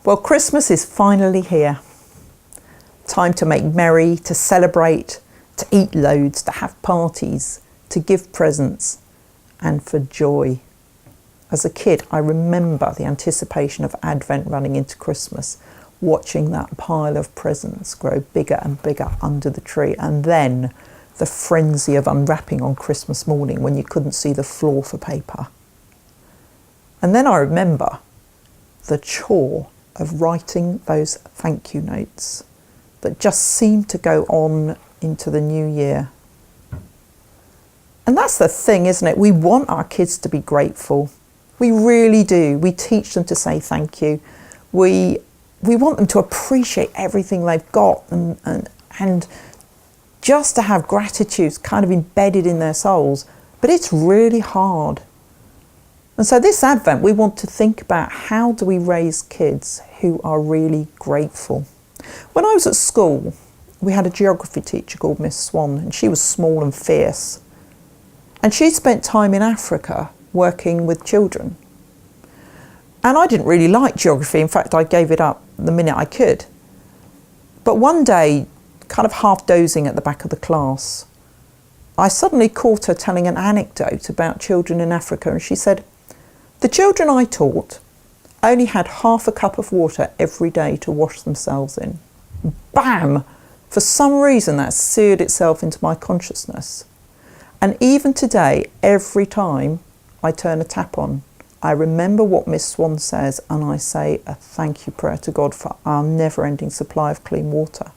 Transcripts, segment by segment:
Well, Christmas is finally here. Time to make merry, to celebrate, to eat loads, to have parties, to give presents, and for joy. As a kid, I remember the anticipation of Advent running into Christmas, watching that pile of presents grow bigger and bigger under the tree, and then the frenzy of unwrapping on Christmas morning when you couldn't see the floor for paper. And then I remember the chore of writing those thank you notes that just seemed to go on into the new year. And that's the thing, isn't it? We want our kids to be grateful. We really do. We teach them to say thank you. We want them to appreciate everything they've got and just to have gratitude kind of embedded in their souls. But it's really hard. And so this Advent, we want to think about how do we raise kids who are really grateful. When I was at school, we had a geography teacher called Miss Swan, and she was small and fierce. And she spent time in Africa working with children. And I didn't really like geography. In fact, I gave it up the minute I could. But one day, kind of half dozing at the back of the class, I suddenly caught her telling an anecdote about children in Africa. And she said, the children I taught only had half a cup of water every day to wash themselves in. Bam! For some reason that seared itself into my consciousness. And even today, every time I turn a tap on, I remember what Miss Swan says, and I say a thank you prayer to God for our never-ending supply of clean water.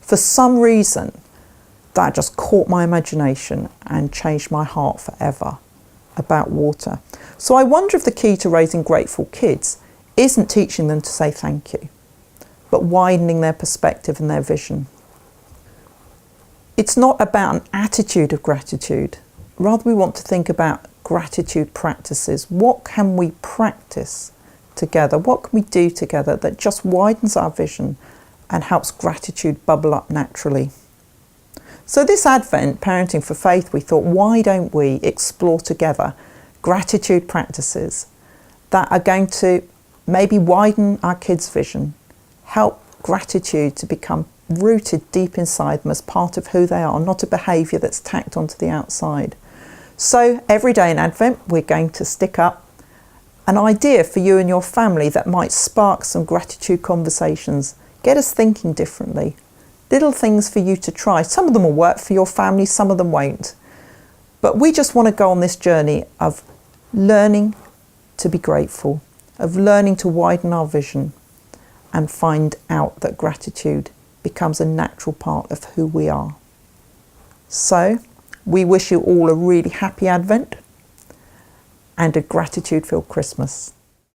For some reason, that just caught my imagination and changed my heart forever about water. So I wonder if the key to raising grateful kids isn't teaching them to say thank you, but widening their perspective and their vision. It's not about an attitude of gratitude. Rather, we want to think about gratitude practices. What can we practice together? What can we do together that just widens our vision and helps gratitude bubble up naturally? So this Advent, Parenting for Faith, we thought, why don't we explore together gratitude practices that are going to maybe widen our kids' vision, help gratitude to become rooted deep inside them as part of who they are, not a behaviour that's tacked onto the outside. So every day in Advent, we're going to stick up an idea for you and your family that might spark some gratitude conversations, get us thinking differently. Little things for you to try. Some of them will work for your family, some of them won't. But we just want to go on this journey of learning to be grateful, of learning to widen our vision and find out that gratitude becomes a natural part of who we are. So we wish you all a really happy Advent and a gratitude-filled Christmas.